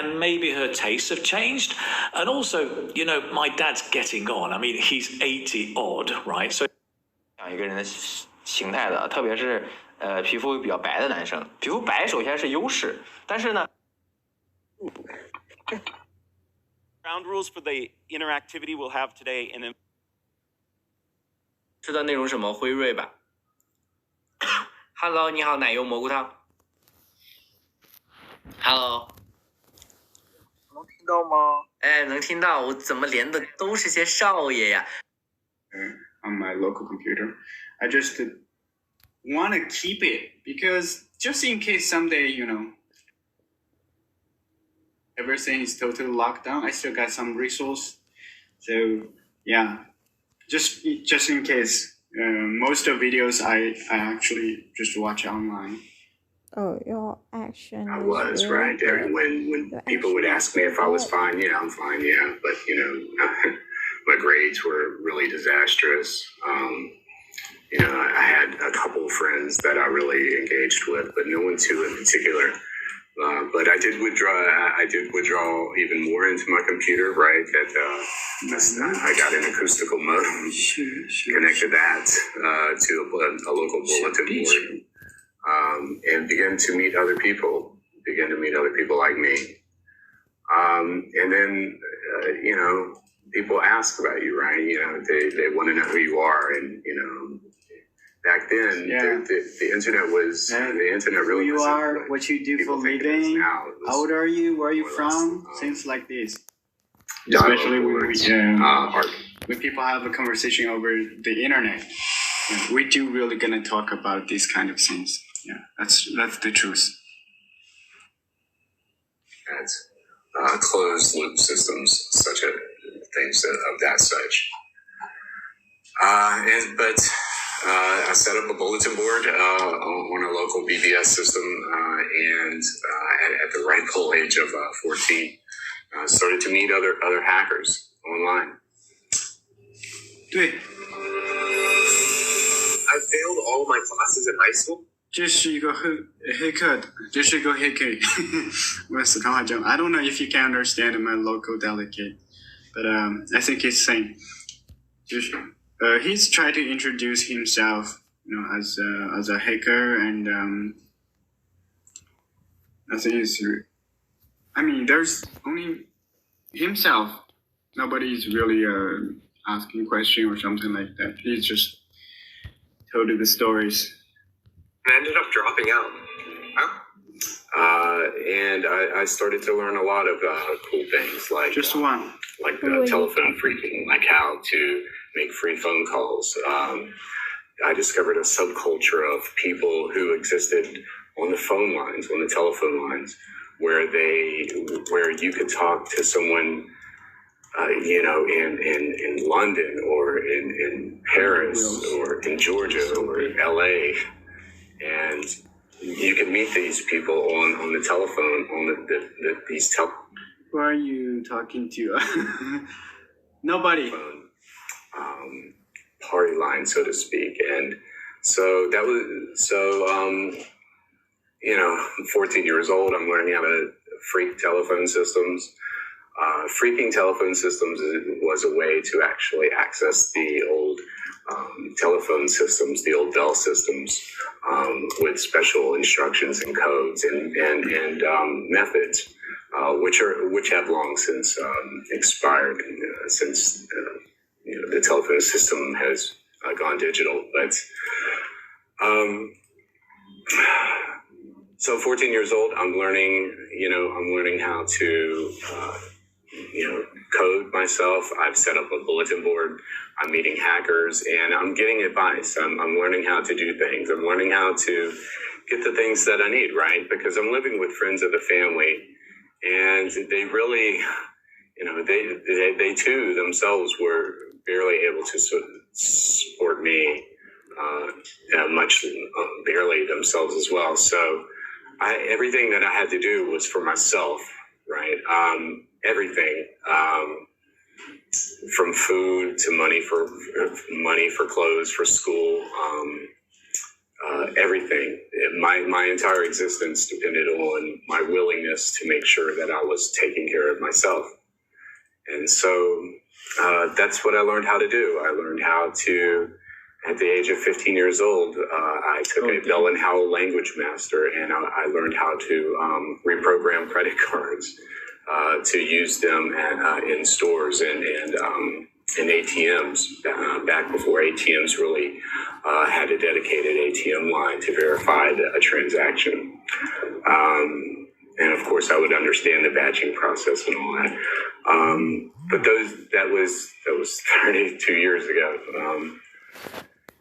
and maybe her tastes have changed. And also, my dad's getting on. I mean, he's 80 odd, right? So 一个人的形态的，特别是皮肤比较白的男生，皮肤白首先是优势，但是呢。Ground rules for the interactivity we'll have today and then 知道内容什么？辉瑞吧。Hello， 你好，奶油蘑菇汤。Hello， 能听到吗？哎，能听到，我怎么连的都是些少爷呀？On my local computer, I just want to keep it because just in case someday, everything is totally locked down, I still got some resource. So yeah, just in case. Most of videos I actually just watch online. Oh, your action. I was right there. When people would ask me if I was fine, yeah, I'm fine, yeah. But my grades were really disastrous. I had a couple of friends that I really engaged with, but no one too in particular. But I did withdraw even more into my computer, right? I got an acoustical modem, connected that to a local bulletin board, and began to meet other people like me. And then, people ask about you, right? They want to know who you are, and back then, the internet was the internet really. Who you are, what you do for a living, how old are you, where are you from, things like this. Especially when people have a conversation over the internet, we do really gonna talk about these kind of things. Yeah, that's the truth. And closed loop systems, such as things of that such. I set up a bulletin board on a local BBS system, and at the ripe old age of 14, started to meet other hackers online. 对。I failed all my classes in high school. 这是一个黑客，我四川话讲 I don't know if you can understand my local delicate, but I think it's same. 就是he's trying to introduce himself, as a hacker, and I think there's only himself. Nobody is really asking question or something like that. He's just told the stories. I ended up dropping out. And I started to learn a lot of cool things, like just one, like telephone phreaking, like how to make free phone calls. I discovered a subculture of people who existed on the phone lines, on the telephone lines, where you could talk to someone, in London or in Paris or in Georgia or LA, and you can meet these people on the telephone, on these Who are you talking to? Nobody. Party line, so to speak. And so that was, 14 years old, I'm learning how to freak telephone systems. Freaking telephone systems was a way to actually access the old telephone systems, the old Bell systems, with special instructions and codes and methods, which have long since expired, since the telephone system has gone digital. But so 14 years old, I'm learning how to code myself. I've set up a bulletin board. I'm meeting hackers, and I'm getting advice. I'm learning how to do things. I'm learning how to get the things that I need, right? Because I'm living with friends of the family, and they really, they too themselves were barely able to support me, barely themselves as well. So everything that I had to do was for myself, right? Everything, from food to money for clothes for school, everything. My entire existence depended on my willingness to make sure that I was taking care of myself. And so that's what I learned how to do. I learned how to, at the age of 15 years old, I took a Bell and Howell language master, and I learned how to reprogram credit cards to use them in stores and in ATMs back before ATMs really had a dedicated ATM line to verify a transaction. And of course, I would understand the batching process and all that. But that was 32 years ago.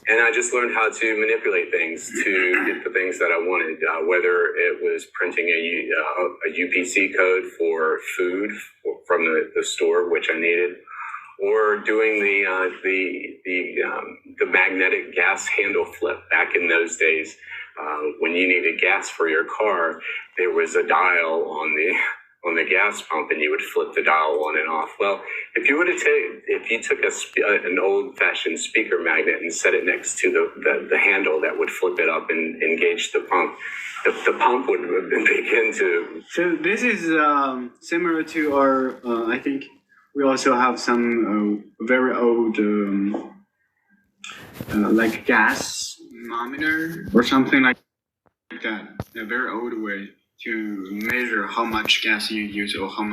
And I just learned how to manipulate things to get the things that I wanted, whether it was printing a UPC code for food from the store, which I needed, or doing the magnetic gas handle flip. Back in those days, when you needed gas for your car, there was a dial on the gas pump, and you would flip the dial on and off. Well, if you took an old-fashioned speaker magnet and set it next to the handle that would flip it up and engage the pump, the pump would begin to. So this is similar to our. I think we also have some very old, like gas monitor or something like that. A very old way to measure how much gas you use or how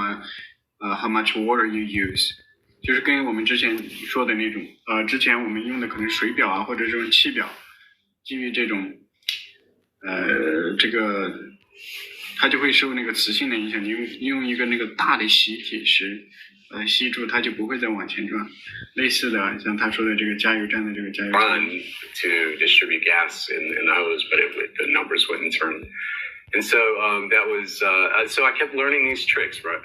much water you use， 就是跟我们之前说的那种，之前我们用的可能水表啊，或者这种气表，基于这种，这个它就会受那个磁性的影响，你用一个那个大的吸铁石，吸住它就不会再往前转。类似的，像他说的这个加油站的这个加油站。Run to distribute gas in the hose, but the numbers wouldn't turn. And so that was, so I kept learning these tricks, right?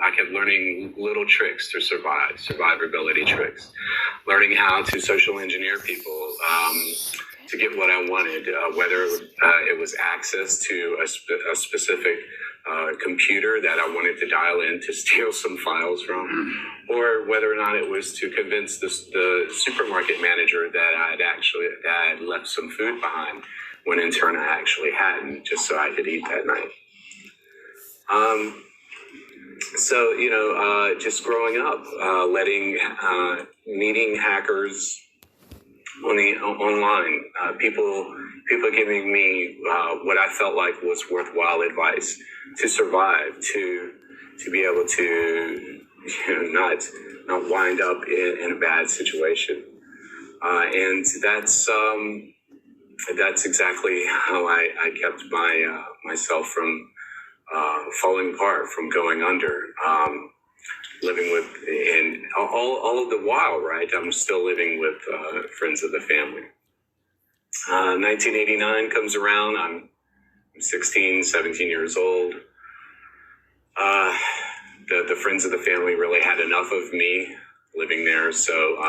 I kept learning little tricks to survivability tricks, learning how to social engineer people to get what I wanted, whether it was access to a specific computer that I wanted to dial in to steal some files from, or whether or not it was to convince the supermarket manager that I had left some food behind, when in turn I actually hadn't, just so I could eat that night. So, just growing up, meeting hackers online, people giving me what I felt like was worthwhile advice to survive, to be able to not wind up in a bad situation, and that's exactly how I kept myself from falling apart, from going under, living with, and all of the while, right, I'm still living with friends of the family. 1989 comes around, I'm 16, 17 years old. The friends of the family really had enough of me living there, so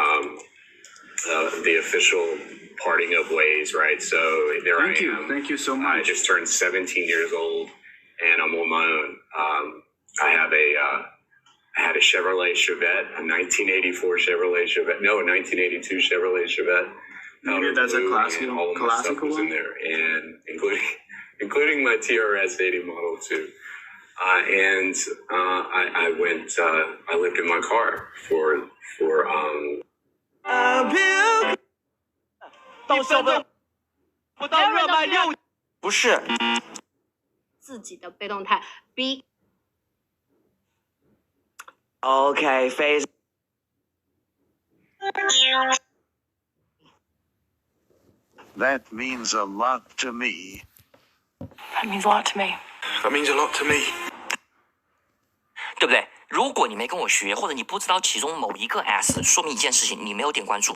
the official parting of ways, right? So there I am. Thank you so much. I just turned 17 years old, and I'm on my own. I had a Chevrolet Chevette, a 1984 Chevrolet Chevette. No, a 1982 Chevrolet Chevette. Maybe that's a classical was in there, and including my TRS 80 Model 2. And I went. I lived in my car for 到校的不到热卖6，不是自己的被动态 B。 OK， 非。That means a lot to me. That means a lot to me. That means a lot to me. 对不对？如果你没跟我学，或者你不知道其中某一个 S， 说明一件事情，你没有点关注。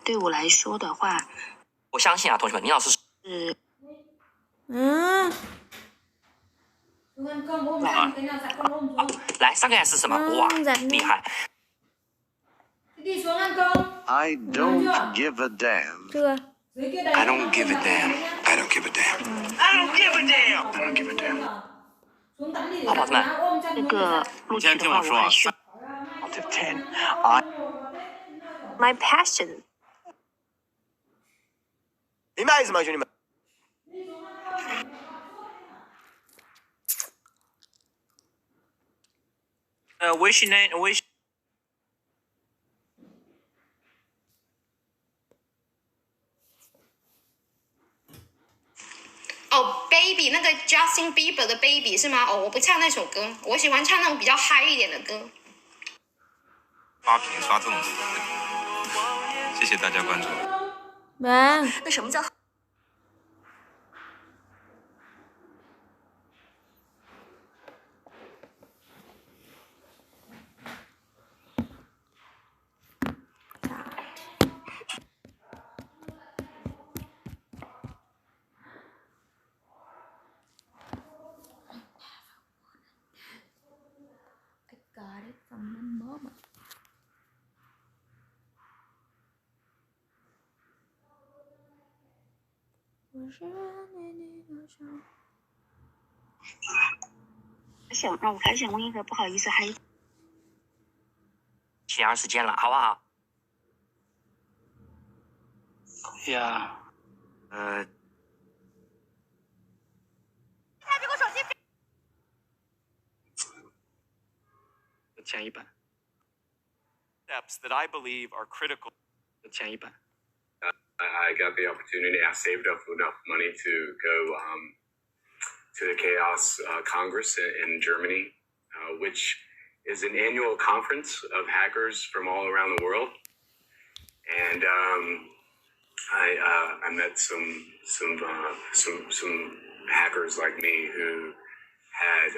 对我来说的话，我相信啊，同学们，林老师是来上个 S 是什么？哇，厉害！ I don't give a damn. I don't give a damn. I don't give a damn. I don't give a damn. I don't give a damn. 好，宝子们，这个录取的话，我还需要 Out of 10, my passion 明白意思吗，兄弟们？微信呢？微信。哦，Baby 那个 Justin Bieber 的 Baby 是吗？哦，我不唱那首歌，我喜欢唱那种比较嗨一点的歌。刷屏刷这么多，谢谢大家关注。那什么叫？Got it from my mama. 我还想问一个，不好意思，还7:20见了，好不好？Yeah. 别给我手机。前一版。 Steps that I believe are critical. 前一版。 I got the opportunity. I saved up enough money to go to the Chaos Congress in Germany, which is an annual conference of hackers from all around the world. And I met some hackers like me who had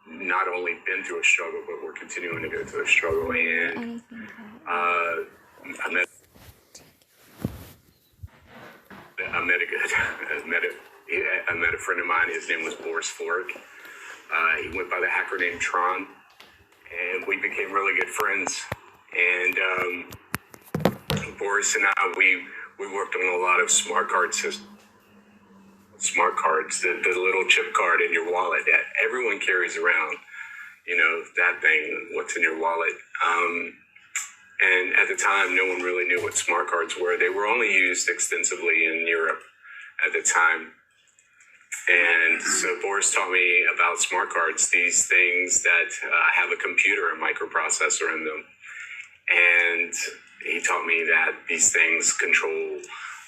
not only been through a struggle, but were continuing to go through a struggle. And I met a friend of mine. His name was Boris Florek. He went by the hacker named Tron, and we became really good friends. And Boris and I, we worked on a lot of smart card systems. Smart cards, the little chip card in your wallet that everyone carries around. You know, that thing, what's in your wallet. And at the time, no one really knew what smart cards were. They were only used extensively in Europe at the time. And so Boris taught me about smart cards, these things that have a computer, a microprocessor in them. And he taught me that these things control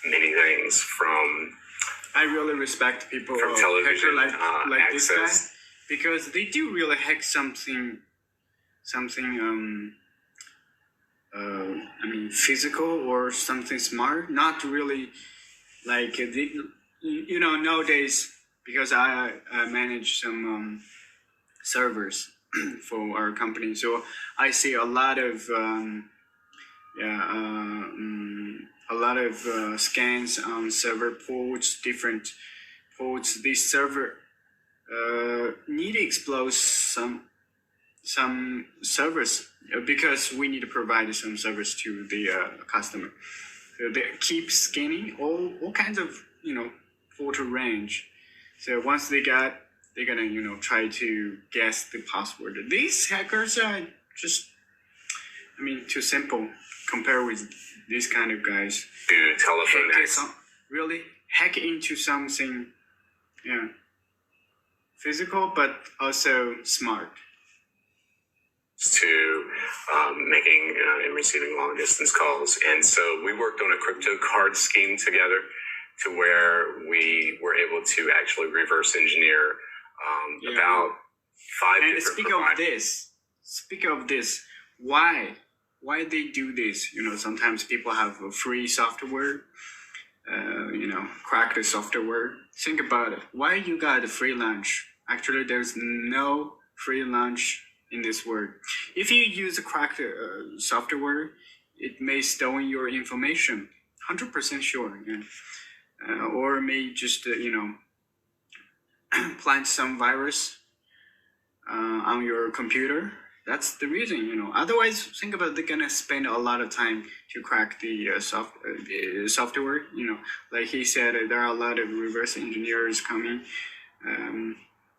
many things from... I really respect people from television like access. This guy, because they do really hack something I mean physical or something smart, not really like you know, nowadays, because I manage some servers for our company, so I see a lot of scans on server ports, different ports. This server need to expose some servers because we need to provide some service to the customer. So they keep scanning all kinds of, you know, photo range. So once they're gonna, you know, try to guess the password. These hackers are just, I mean, too simple compared with these kind of guys. Telephone access. Really hack into something, yeah, physical but also smart. To making and receiving long distance calls. And so we worked on a crypto card scheme together to where we were able to actually reverse engineer about 5 and different speak of this, why they do this? You know, sometimes people have a free software, you know, crack the software. Think about it. Why you got a free lunch? Actually, there's no free lunch in this world. If you use a cracked software, it may steal your information. 100% sure. Yeah. Or may just, you know, plant some virus on your computer. That's the reason, you know. Otherwise, think about it, they're gonna spend a lot of time to crack the software. You know, like he said, there are a lot of reverse engineers coming.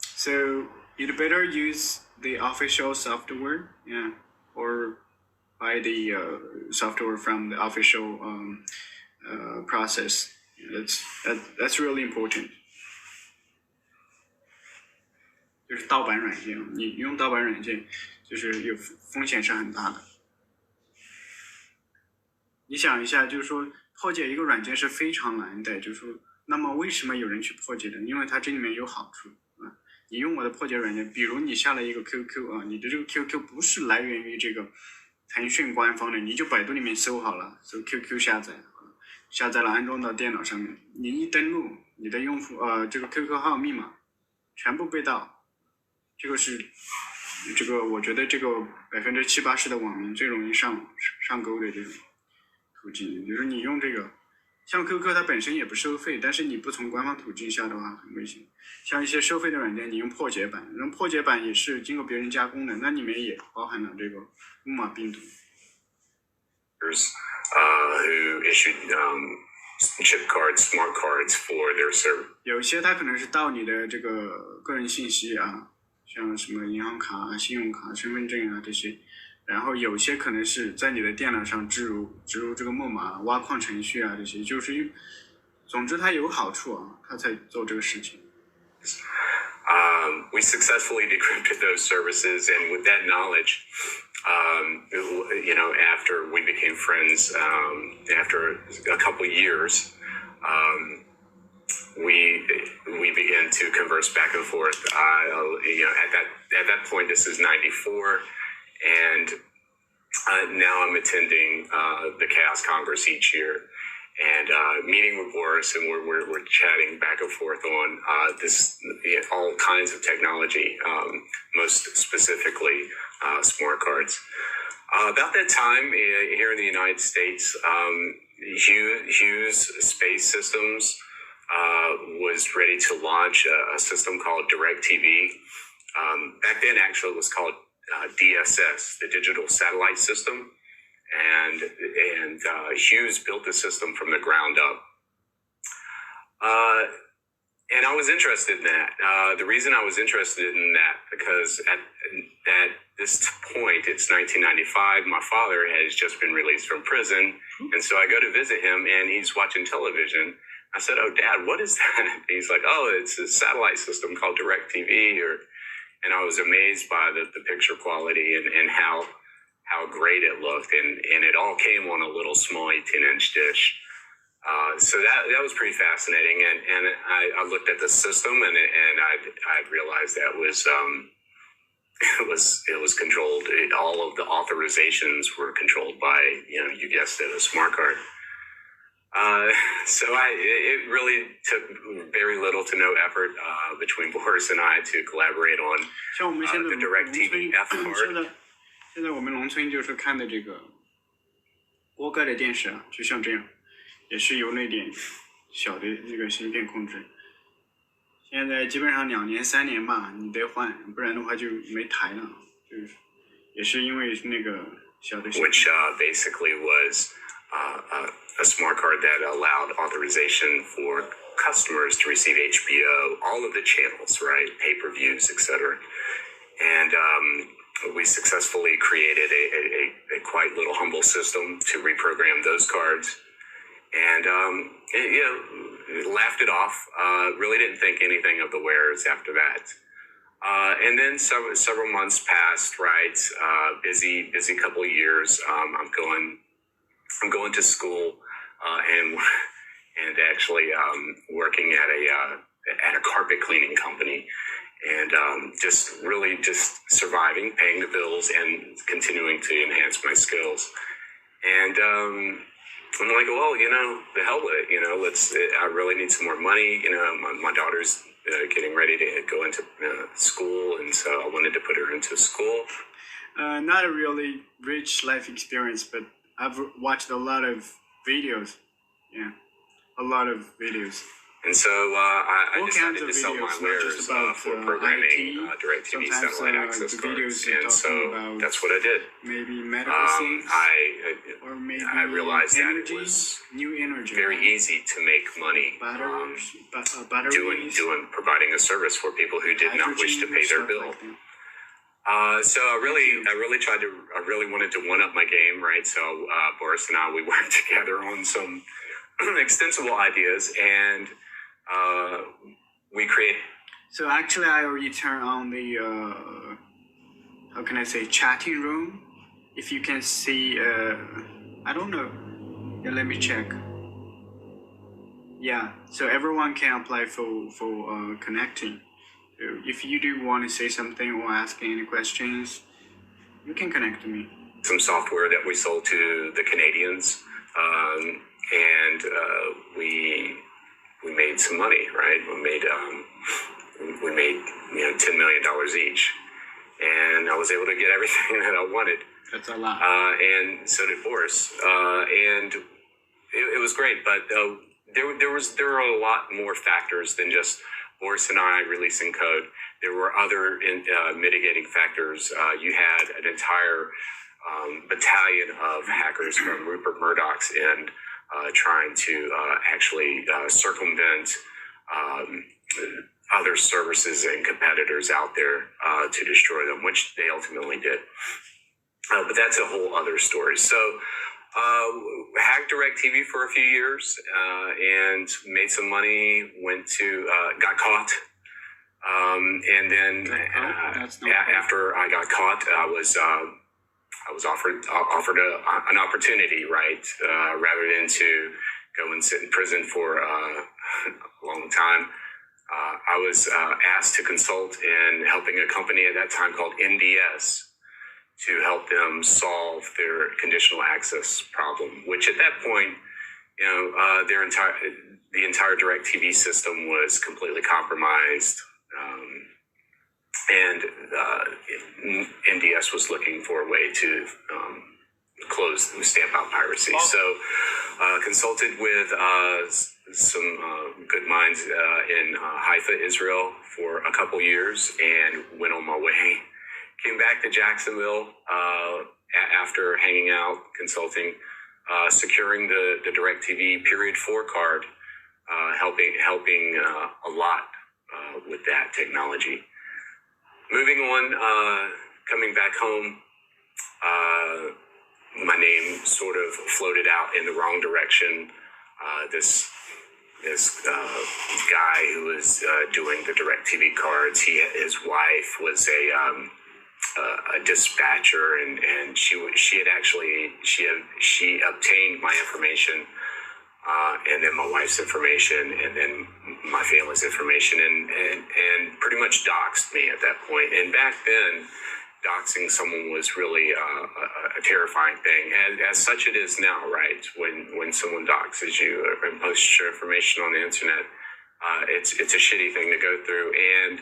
So you'd better use the official software, yeah, or buy the software from the official process. That's really important. 就是盗版软件，你用盗版软件，就是有风险是很大的。你想一下，就是说破解一个软件是非常难的，就是说，那么为什么有人去破解的？因为它这里面有好处啊。你用我的破解软件，比如你下了一个 QQ 啊，你的这个 QQ 不是来源于这个腾讯官方的，你就百度里面搜好了，搜 QQ 下载，下载了安装到电脑上面，你一登录，你的用户这个 QQ 号密码全部被盗。这个是我觉得这个70%-80%的网民最容易上钩的这种途径。比如说你用这个，像 QQ 它本身也不收费，但是你不从官方途径下的话很危险。像一些收费的软件，你用破解版，那破解版也是经过别人加工的，那里面也包含了这个木马病毒。Who issued chip cards, smart cards for their server. 有些它可能是盗你的这个个人信息啊。像什么银行卡、信用卡、身份证啊这些，然后有些可能是在你的电脑上植入这个木马、挖矿程序啊这些，就是总之它有好处啊，它才做这个事情。We successfully decrypted those services, and with that knowledge, after we became friends, after a couple years, we began to converse back and forth. At that point, this is '94, and now I'm attending the Chaos Congress each year, and meeting with Boris, and we're chatting back and forth on all kinds of technology, most specifically smart cards. About that time, here in the United States, Hughes Space Systems was ready to launch a system called DirecTV. Back then, actually, it was called DSS, the Digital Satellite System, and Hughes built the system from the ground up. And I was interested in that. The reason I was interested in that, because at this point, it's 1995, my father has just been released from prison, and so I go to visit him, and he's watching television. I said, "Oh, Dad, what is that?" He's like, "Oh, it's a satellite system called DirecTV." And I was amazed by the picture quality and how great it looked, and it all came on a little small 18-inch dish. So that was pretty fascinating, and I looked at the system, and I realized that it was controlled. All of the authorizations were controlled by, you guessed it, a smart card. So it really took very little to no effort between Boris and I to collaborate on the DirecTV F card. 现在我们农村就是看的这个锅盖的电视啊，就像这样，也是由那点小的那个芯片控制。现在基本上2年3年吧，你得换，不然的话就没台了。就是也是因为那个小的芯片。Which basically was a smart card that allowed authorization for customers to receive HBO, all of the channels, right, pay-per-views, etc. And we successfully created a quite little humble system to reprogram those cards, and laughed it off. Really didn't think anything of the wares after that. And then several months passed, right? Busy couple of years. I'm going to school, and actually working at a carpet cleaning company, and just surviving, paying the bills, and continuing to enhance my skills. And I'm like, well, the hell with it. I really need some more money. My daughter's getting ready to go into school, and so I wanted to put her into school. Not a really rich life experience, but I've watched a lot of videos. Yeah, a lot of videos. And so I decided to sell my wares for programming DirecTV satellite access cards, and so that's what I did. Maybe medical things, or maybe I realized energy, that it was new energy, very easy to make money providing a service for people who did not wish to pay their bill. So I really wanted to one up my game, right? So Boris and I, we worked together on some extensible ideas, and we create. So actually, I already turned on the how can I say, chatting room. If you can see, I don't know. Yeah, let me check. Yeah, so everyone can apply for connecting. So if you do want to say something or ask any questions, you can connect to me. Some software that we sold to the Canadians, and we made some money, right? We made $10 million each, and I was able to get everything that I wanted. That's a lot. And so did Boris, and it was great. But there were a lot more factors than just Boris and I releasing code. There were other mitigating factors. You had an entire battalion of hackers from Rupert Murdoch's end trying to actually circumvent other services and competitors out there to destroy them, which they ultimately did. But that's a whole other story. So hacked DirecTV for a few years and made some money, got caught. And then after I got caught, I was offered an opportunity, right? Rather than to go and sit in prison for a long time. I was asked to consult in helping a company at that time called NDS to help them solve their conditional access problem, which at that point, the entire DirecTV system was completely compromised. And NDS was looking for a way to stamp out piracy. So consulted with some good minds in Haifa, Israel for a couple years and went on my way. Came back to Jacksonville after hanging out, consulting, securing the DirecTV Period 4 card, helping a lot with that technology. Moving on, coming back home, my name sort of floated out in the wrong direction. This guy who was doing the DirecTV cards, his wife was a dispatcher, and she obtained my information, and then my wife's information, and then my family's information, and pretty much doxed me at that point. And back then, doxing someone was really a terrifying thing, as such it is now, right? When someone doxes you and posts your information on the internet, it's a shitty thing to go through. And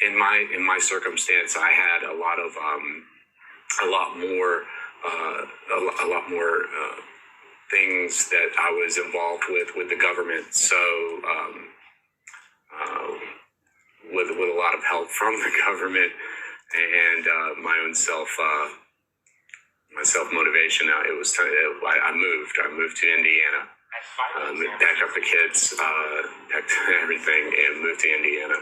in my circumstance, I had a lot more things that I was involved with the government. So with a lot of help from the government and my own self motivation, I moved to Indiana. Packed up the kids, packed everything, and moved to Indiana.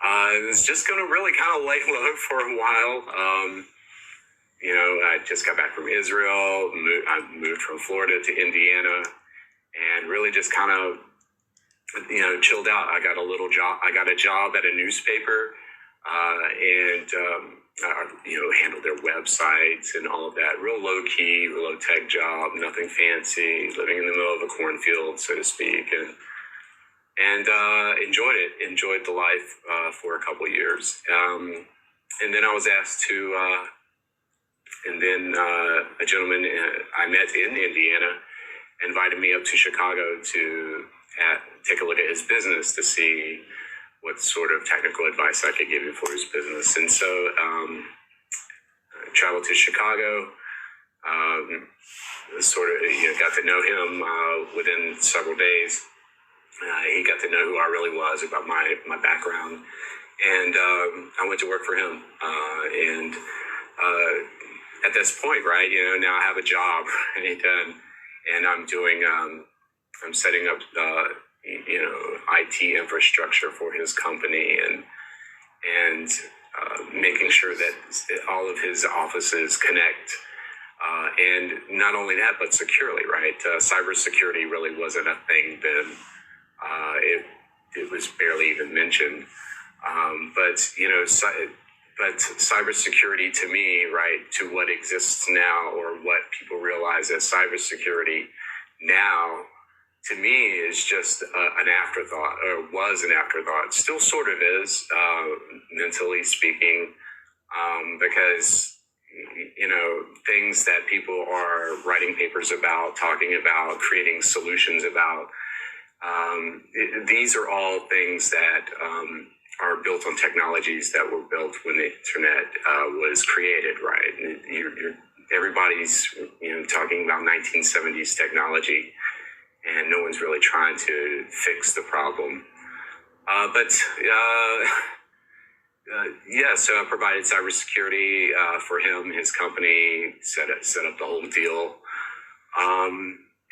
I was just going to really kind of lay low for a while. I just got back from Israel. I moved from Florida to Indiana, and really just kind of, chilled out. I got a job at a newspaper, and handled their websites and all of that. Real low key, real low tech job, nothing fancy, living in the middle of a cornfield, so to speak, and enjoyed the life for a couple of years. And then I was asked to, a gentleman I met in Indiana invited me up to Chicago to take a look at his business to see what sort of technical advice I could give him for his business. And so I traveled to Chicago, got to know him within several days. He got to know who I really was, about my background. And I went to work for him. And at this point, right, now I have a job, right? And I'm doing, I'm setting up, IT infrastructure for his company and making sure that all of his offices connect And not only that, but securely, right? Cybersecurity really wasn't a thing then. It was barely even mentioned. But cybersecurity to me, right, to what exists now or what people realize as cybersecurity now, to me is just an afterthought, or was an afterthought. Still sort of is, mentally speaking, because, things that people are writing papers about, talking about, creating solutions about, these are all things that are built on technologies that were built when the internet was created, right? Everybody's talking about 1970s technology, and no one's really trying to fix the problem. So I provided cybersecurity for him, his company, set up the whole deal.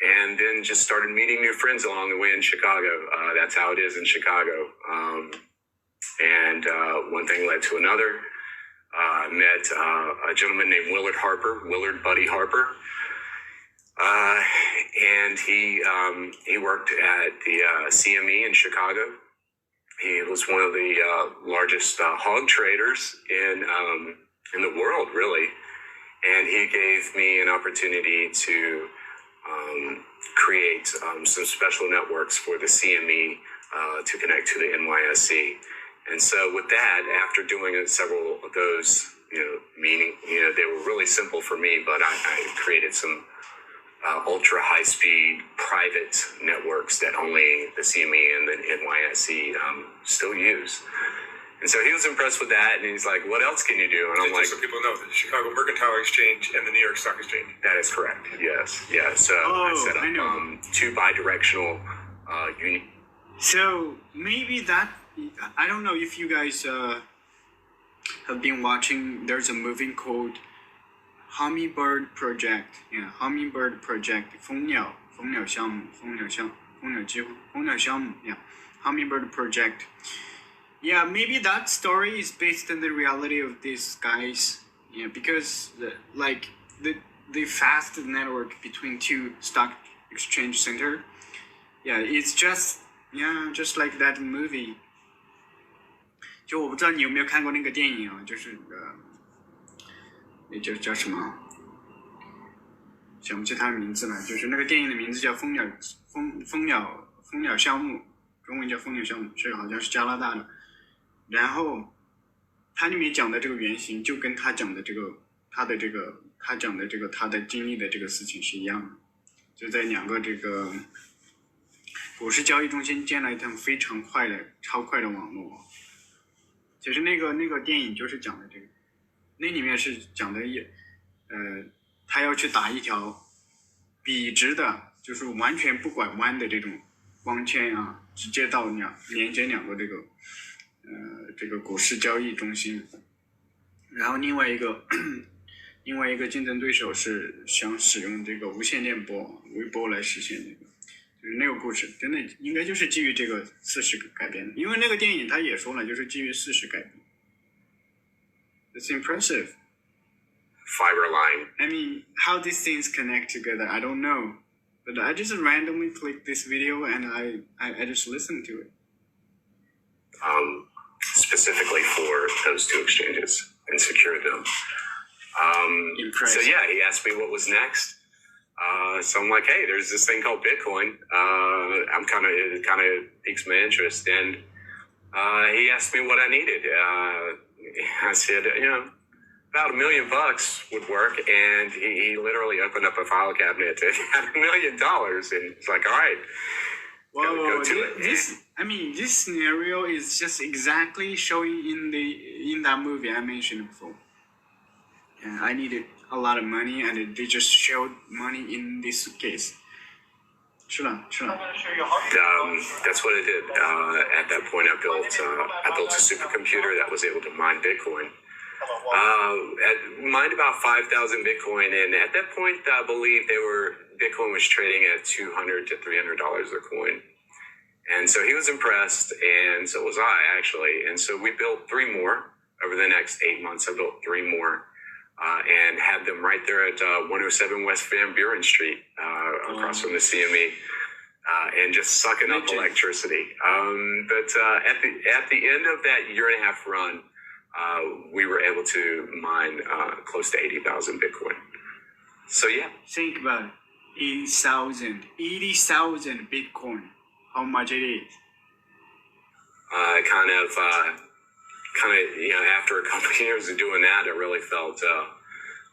And then just started meeting new friends along the way in Chicago. That's how it is in Chicago. And one thing led to another. I met a gentleman named Willard Buddy Harper. And he worked at the CME in Chicago. He was one of the largest hog traders in the world, really. And he gave me an opportunity to create some special networks for the CME to connect to the NYSE. And so with that, after doing several of those, they were really simple for me, but I created some ultra high speed private networks that only the CME and the NYSE still use. And so he was impressed with that, and he's like, what else can you do? And I'm like, so people know the Chicago Mercantile Exchange and the New York Stock Exchange. That is correct, yes. Yeah, so I set up two bi-directional units. So maybe that, I don't know if you guys have been watching, there's a movie called Hummingbird Project. Yeah, Hummingbird Project. 蜂鸟项目 Yeah, Hummingbird Project. Yeah, maybe that story is based on the reality of these guys. Yeah, because the fast network between two stock exchange center. Yeah, it's just like that movie. 就我不知道你有没有看过那个电影啊，就是那叫什么？想不起它的名字了，就是那个电影的名字叫蜂鸟项目，中文叫蜂鸟项目，好像是加拿大的。然后它里面讲的这个原型，就跟他讲的这个他的经历的这个事情是一样的，就在两个这个股市交易中心建了一趟非常快的、超快的网络。其实那个电影就是讲的这个，那里面是讲的他要去打一条笔直的，就是完全不拐弯的这种光纤啊，直接到连接两个这个股市交易中心。然后另外一个竞争对手是想使用这个无线电波微波来实现这个，就是那个故事真的应该就是基于这个事实改编的，因为那个电影他也说了，就是基于事实改编。It's impressive. Fiber line. I mean, how these things connect together, I don't know. But I just randomly clicked this video and I just listened to it. Specifically for those two exchanges and secured them. So yeah, he asked me what was next. So I'm like, hey, there's this thing called Bitcoin. It kind of piques my interest. And he asked me what I needed. I said, about $1 million would work. And he literally opened up a file cabinet and had $1 million. And it's like, all right, go to it. This scenario is just exactly showing in that movie I mentioned before. Yeah, I needed a lot of money, and they just showed money in this suitcase. 是了。That's what I did. At that point, I built a supercomputer that was able to mine Bitcoin. Mined about 5,000 Bitcoin, and at that point, I believe Bitcoin was trading at $200 to $300 a coin. And so he was impressed, and so was I, actually. And so we built 3 more over the next 8 months. I built 3 more. and had them right there at 107 West Van Buren Street, across from the CME, and just sucking up electricity. But at the end of that year and a half run, we were able to mine close to 80,000 Bitcoin. So yeah. Think about it. 80,000 Bitcoin. How much it is? Kind of, after a couple of years of doing that, I really felt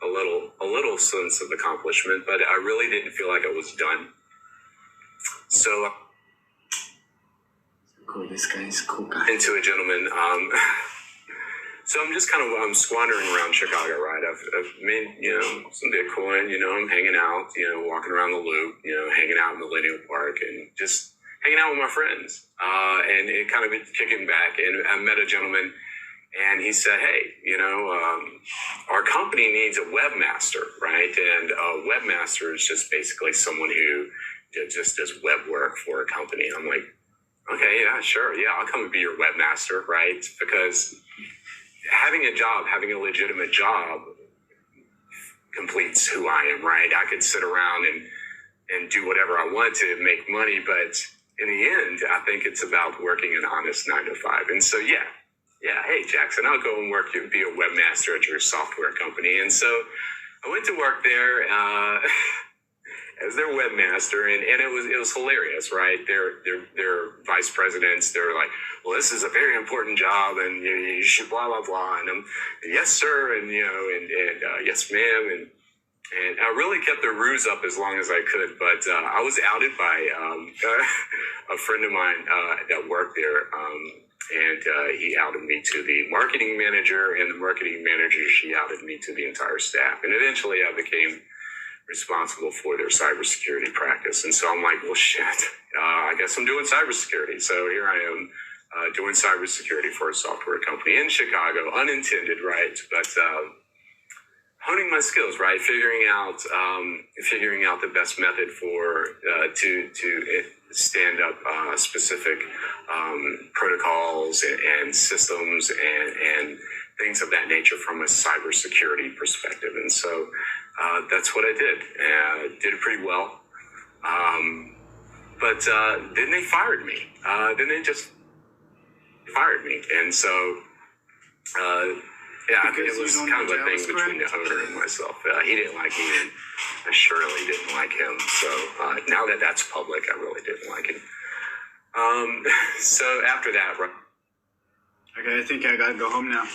a little sense of accomplishment, but I really didn't feel like I was done. So cool. This guy is a cool guy. Into a gentleman. So I'm just kind of squandering around Chicago, right? I've made, some Bitcoin, I'm hanging out, walking around the Loop, hanging out in Millennial Park and just hanging out with my friends. And it kind of been kicking back. And I met a gentleman and he said, hey, our company needs a webmaster, right? And a webmaster is just basically someone who just does web work for a company. I'm like, okay, yeah, sure. Yeah, I'll come and be your webmaster, right? Because having a legitimate job completes who I am, right? I could sit around and do whatever I want to make money, but in the end, I think it's about working an honest 9 to 5. And so, yeah, hey, Jackson, I'll go and be a webmaster at your software company. And so I went to work there as their webmaster, and it was hilarious, right? Their vice presidents, they're like, well, this is a very important job, and you should blah blah blah, and I'm, yes sir, and yes ma'am, and I really kept the ruse up as long as I could, but I was outed by a friend of mine that worked there, and he outed me to the marketing manager, and the marketing manager, she outed me to the entire staff, and eventually I became responsible for their cybersecurity practice. And so I'm like, well, shit, I guess I'm doing cybersecurity. So here I am doing cybersecurity for a software company in Chicago, unintended, right? But honing my skills, right? Figuring out the best method for to stand up specific protocols and systems and things of that nature from a cybersecurity perspective. And so that's what I did. Did it pretty well. But then they fired me. Then they just fired me. And so, I think it was kind of a thing between the owner and myself. He didn't like me, and I surely didn't like him. So now that that's public, I really didn't like him. So after that, okay, I think I gotta go home now.